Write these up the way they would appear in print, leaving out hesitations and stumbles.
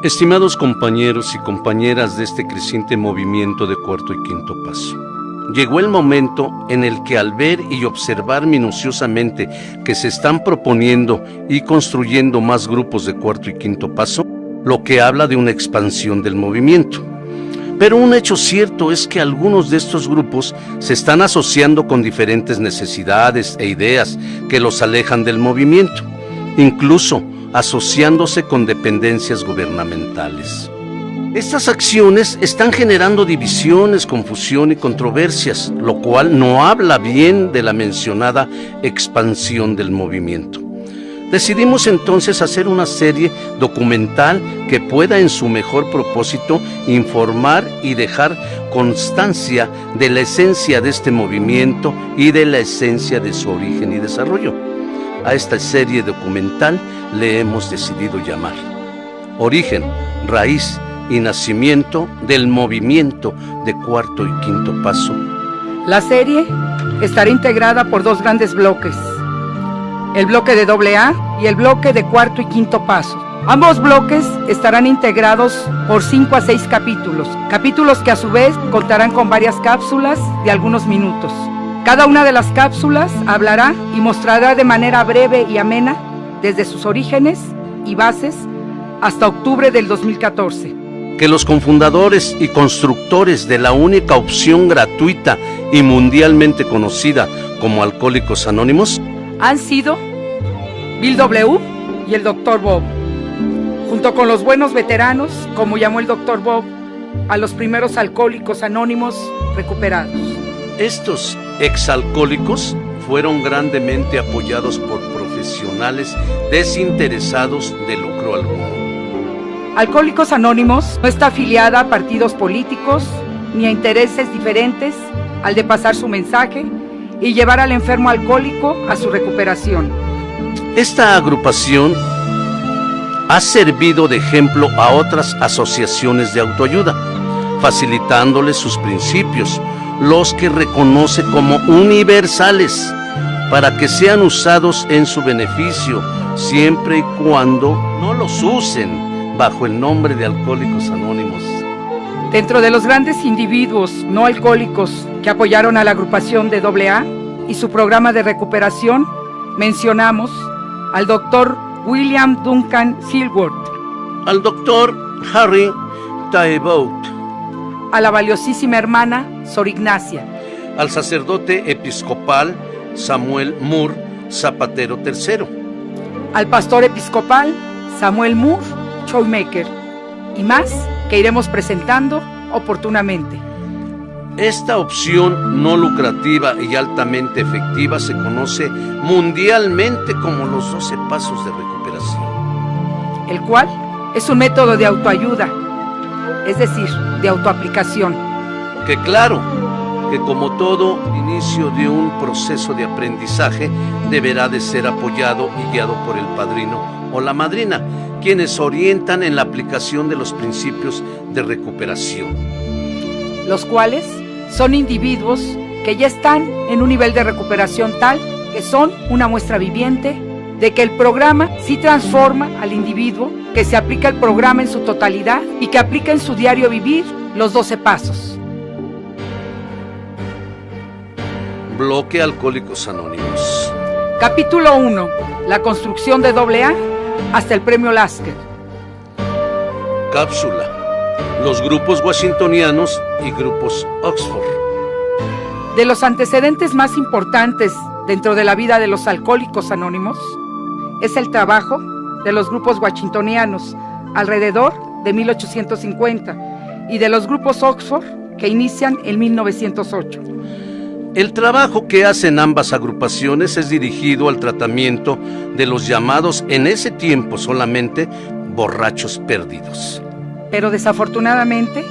Estimados compañeros y compañeras de este creciente movimiento de cuarto y quinto paso, llegó el momento en el que al ver y observar minuciosamente que se están proponiendo y construyendo más grupos de cuarto y quinto paso, lo que habla de una expansión del movimiento. Pero un hecho cierto es que algunos de estos grupos se están asociando con diferentes necesidades e ideas que los alejan del movimiento, incluso asociándose con dependencias gubernamentales. Estas acciones están generando divisiones, confusión y controversias, lo cual no habla bien de la mencionada expansión del movimiento. Decidimos entonces hacer una serie documental que pueda en su mejor propósito informar y dejar constancia de la esencia de este movimiento y de la esencia de su origen y desarrollo. A esta serie documental le hemos decidido llamar Origen, Raíz y Nacimiento del Movimiento de Cuarto y Quinto Paso. La serie estará integrada por dos grandes bloques, el bloque de AA y el bloque de Cuarto y Quinto Paso. Ambos bloques estarán integrados por 5 a 6 capítulos que a su vez contarán con varias cápsulas de algunos minutos. Cada una de las cápsulas hablará y mostrará de manera breve y amena desde sus orígenes y bases hasta octubre del 2014. Que los cofundadores y constructores de la única opción gratuita y mundialmente conocida como Alcohólicos Anónimos han sido Bill W. y el Dr. Bob, junto con los buenos veteranos, como llamó el Dr. Bob, a los primeros alcohólicos anónimos recuperados. Estos exalcohólicos fueron grandemente apoyados por profesionales desinteresados de lucro alguno. Alcohólicos Anónimos no está afiliada a partidos políticos ni a intereses diferentes al de pasar su mensaje y llevar al enfermo alcohólico a su recuperación. Esta agrupación ha servido de ejemplo a otras asociaciones de autoayuda, facilitándoles sus principios, los que reconoce como universales, para que sean usados en su beneficio, siempre y cuando no los usen bajo el nombre de Alcohólicos Anónimos. Dentro de los grandes individuos no alcohólicos que apoyaron a la agrupación de AA y su programa de recuperación, mencionamos al Dr. William Duncan Silworth, al Dr. Harry Taebaut, a la valiosísima hermana Sor Ignacia, al sacerdote episcopal Samuel Moore Zapatero III, al pastor episcopal Samuel Moore Schoemaker y más que iremos presentando oportunamente. Esta opción no lucrativa y altamente efectiva se conoce mundialmente como los 12 pasos de recuperación, el cual es un método de autoayuda, es decir, de autoaplicación. Que claro, que como todo inicio de un proceso de aprendizaje deberá de ser apoyado y guiado por el padrino o la madrina, quienes orientan en la aplicación de los principios de recuperación, los cuales son individuos que ya están en un nivel de recuperación tal que son una muestra viviente de que el programa sí transforma al individuo, que se aplica el programa en su totalidad y que aplica en su diario vivir los 12 pasos. Bloque Alcohólicos Anónimos. Capítulo 1. La construcción de AA hasta el premio Lasker. Cápsula. Los grupos washingtonianos y grupos Oxford. De los antecedentes más importantes dentro de la vida de los Alcohólicos Anónimos es el trabajo de los grupos washingtonianos alrededor de 1850 y de los grupos Oxford que inician en 1908. El trabajo que hacen ambas agrupaciones es dirigido al tratamiento de los llamados en ese tiempo solamente borrachos perdidos. Pero desafortunadamente,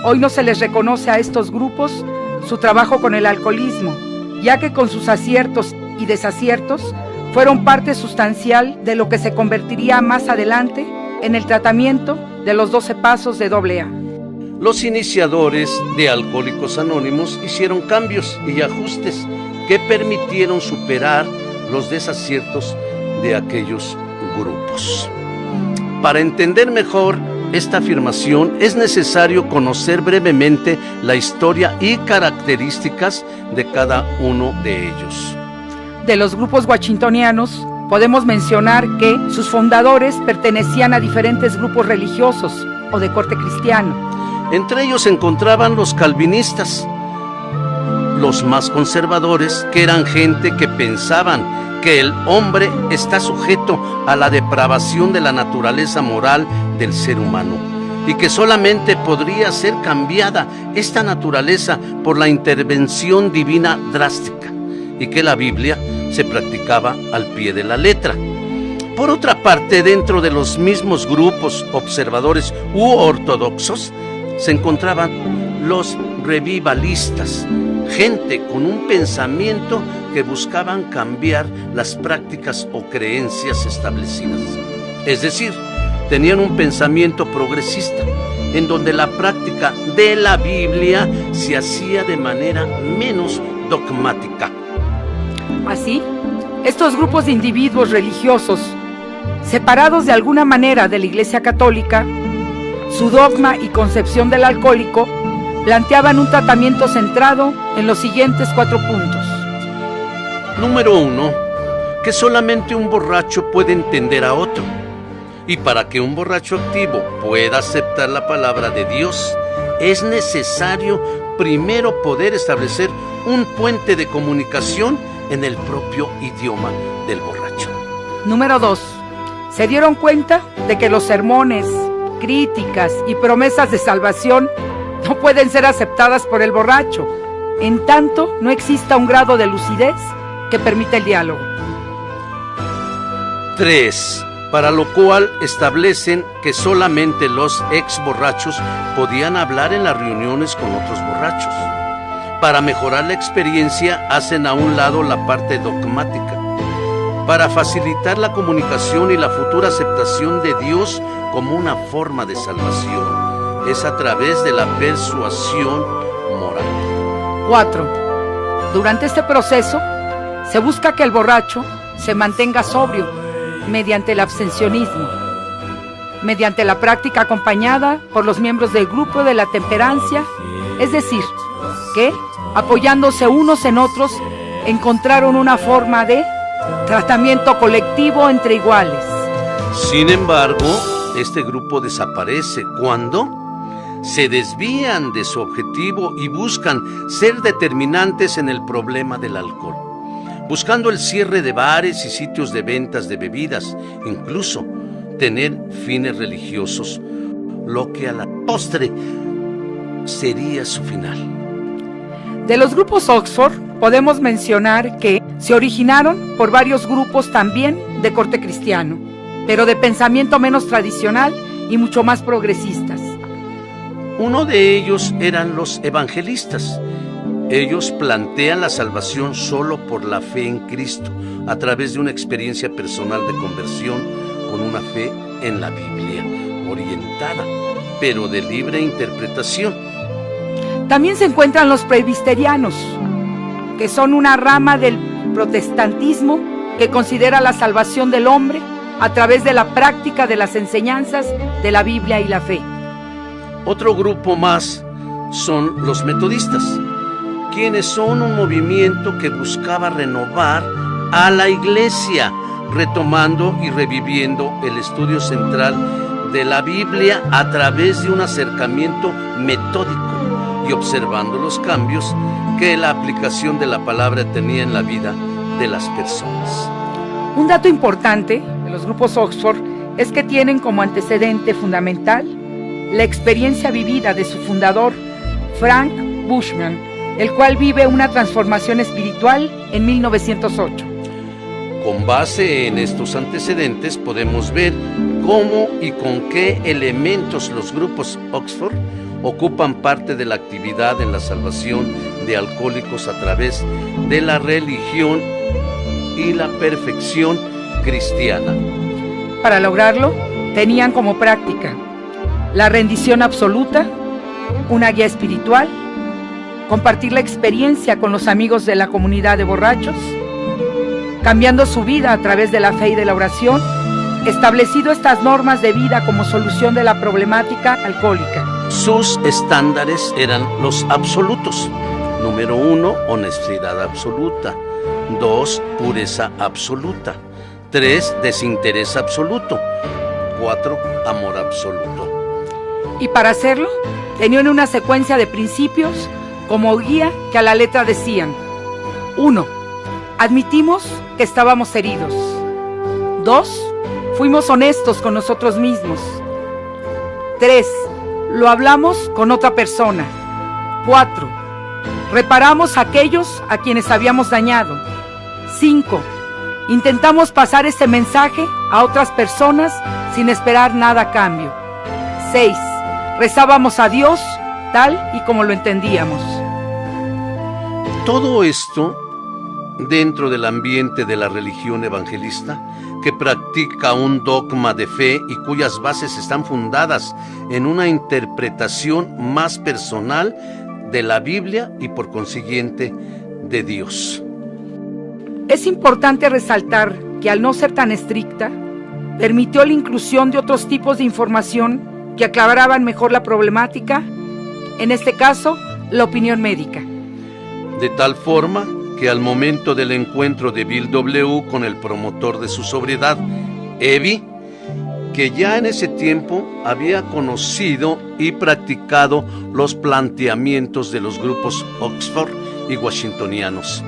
hoy no se les reconoce a estos grupos su trabajo con el alcoholismo, ya que con sus aciertos y desaciertos fueron parte sustancial de lo que se convertiría más adelante en el tratamiento de los 12 pasos de AA. Los iniciadores de Alcohólicos Anónimos hicieron cambios y ajustes que permitieron superar los desaciertos de aquellos grupos. Para entender mejor esta afirmación es necesario conocer brevemente la historia y características de cada uno de ellos. De los grupos washingtonianos, podemos mencionar que sus fundadores pertenecían a diferentes grupos religiosos o de corte cristiano. Entre ellos se encontraban los calvinistas, los más conservadores, que eran gente que pensaban que el hombre está sujeto a la depravación de la naturaleza moral del ser humano y que solamente podría ser cambiada esta naturaleza por la intervención divina drástica, y que la Biblia se practicaba al pie de la letra. Por otra parte, dentro de los mismos grupos observadores u ortodoxos se encontraban los revivalistas, gente con un pensamiento que buscaban cambiar las prácticas o creencias establecidas. Es decir, tenían un pensamiento progresista, en donde la práctica de la Biblia se hacía de manera menos dogmática. Así, estos grupos de individuos religiosos, separados de alguna manera de la Iglesia Católica, su dogma y concepción del alcohólico planteaban un tratamiento centrado en los siguientes 4 puntos. Número 1, que solamente un borracho puede entender a otro. Y para que un borracho activo pueda aceptar la palabra de Dios, es necesario primero poder establecer un puente de comunicación en el propio idioma del borracho. Número 2, se dieron cuenta de que los sermones, críticas y promesas de salvación no pueden ser aceptadas por el borracho, en tanto no exista un grado de lucidez que permita el diálogo. 3, para lo cual establecen que solamente los ex borrachos podían hablar en las reuniones con otros borrachos. Para mejorar la experiencia, hacen a un lado la parte dogmática. Para facilitar la comunicación y la futura aceptación de Dios como una forma de salvación, es a través de la persuasión moral. 4. Durante este proceso, se busca que el borracho se mantenga sobrio mediante el abstencionismo, mediante la práctica acompañada por los miembros del grupo de la temperancia, es decir, que, apoyándose unos en otros, encontraron una forma de tratamiento colectivo entre iguales. Sin embargo, este grupo desaparece cuando se desvían de su objetivo y buscan ser determinantes en el problema del alcohol, buscando el cierre de bares y sitios de ventas de bebidas, incluso tener fines religiosos, lo que a la postre sería su final. De los grupos Oxford, podemos mencionar que se originaron por varios grupos también de corte cristiano, pero de pensamiento menos tradicional y mucho más progresistas. Uno de ellos eran los evangelistas. Ellos plantean la salvación solo por la fe en Cristo, a través de una experiencia personal de conversión con una fe en la Biblia, orientada, pero de libre interpretación. También se encuentran los presbiterianos, que son una rama del protestantismo que considera la salvación del hombre a través de la práctica de las enseñanzas de la Biblia y la fe. Otro grupo más son los metodistas, quienes son un movimiento que buscaba renovar a la iglesia, retomando y reviviendo el estudio central de la Biblia a través de un acercamiento metódico y observando los cambios que la aplicación de la palabra tenía en la vida de las personas. Un dato importante de los grupos Oxford es que tienen como antecedente fundamental la experiencia vivida de su fundador, Frank Bushman, el cual vive una transformación espiritual en 1908. Con base en estos antecedentes podemos ver cómo y con qué elementos los grupos Oxford ocupan parte de la actividad en la salvación de alcohólicos a través de la religión y la perfección cristiana. Para lograrlo, tenían como práctica la rendición absoluta, una guía espiritual, compartir la experiencia con los amigos de la comunidad de borrachos, cambiando su vida a través de la fe y de la oración, establecido estas normas de vida como solución de la problemática alcohólica. Sus estándares eran los absolutos. Número 1, honestidad absoluta. 2, pureza absoluta. 3, desinterés absoluto. 4, amor absoluto. Y para hacerlo, tenían una secuencia de principios como guía que a la letra decían: 1. Admitimos que estábamos heridos. 2. Fuimos honestos con nosotros mismos. 3. Lo hablamos con otra persona. 4. Reparamos a aquellos a quienes habíamos dañado. 5. Intentamos pasar este mensaje a otras personas sin esperar nada a cambio. 6. Rezábamos a Dios tal y como lo entendíamos. Todo esto dentro del ambiente de la religión evangelista, que practica un dogma de fe y cuyas bases están fundadas en una interpretación más personal de la Biblia y por consiguiente de Dios. Es importante resaltar que al no ser tan estricta, permitió la inclusión de otros tipos de información que aclaraban mejor la problemática, en este caso, la opinión médica. De tal forma que al momento del encuentro de Bill W. con el promotor de su sobriedad, Evie, que ya en ese tiempo había conocido y practicado los planteamientos de los grupos Oxford y washingtonianos.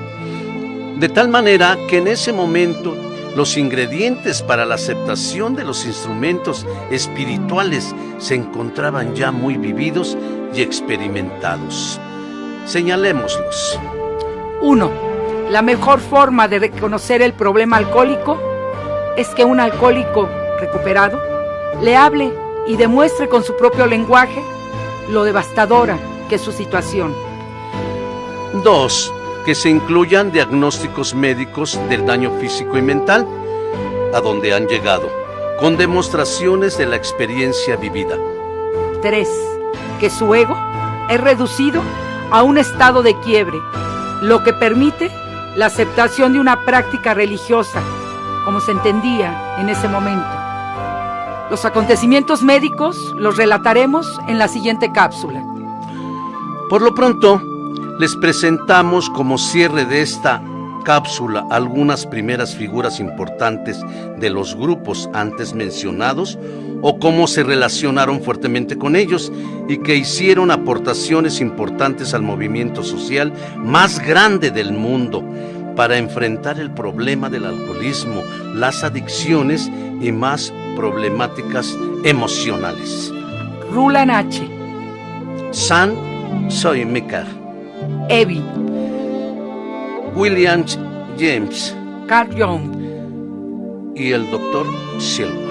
De tal manera que en ese momento los ingredientes para la aceptación de los instrumentos espirituales se encontraban ya muy vividos y experimentados. Señalémoslos. 1. La mejor forma de reconocer el problema alcohólico es que un alcohólico recuperado le hable y demuestre con su propio lenguaje lo devastadora que es su situación. 2. Que se incluyan diagnósticos médicos del daño físico y mental a donde han llegado, con demostraciones de la experiencia vivida. 3. Que su ego es reducido a un estado de quiebre, lo que permite la aceptación de una práctica religiosa, como se entendía en ese momento. Los acontecimientos médicos los relataremos en la siguiente cápsula. Por lo pronto, les presentamos como cierre de esta cápsula algunas primeras figuras importantes de los grupos antes mencionados o cómo se relacionaron fuertemente con ellos y que hicieron aportaciones importantes al movimiento social más grande del mundo para enfrentar el problema del alcoholismo, las adicciones y más problemáticas emocionales. Rulon H. Sam Soymaker, Evie, William James Carl Jung y el Dr. Silva.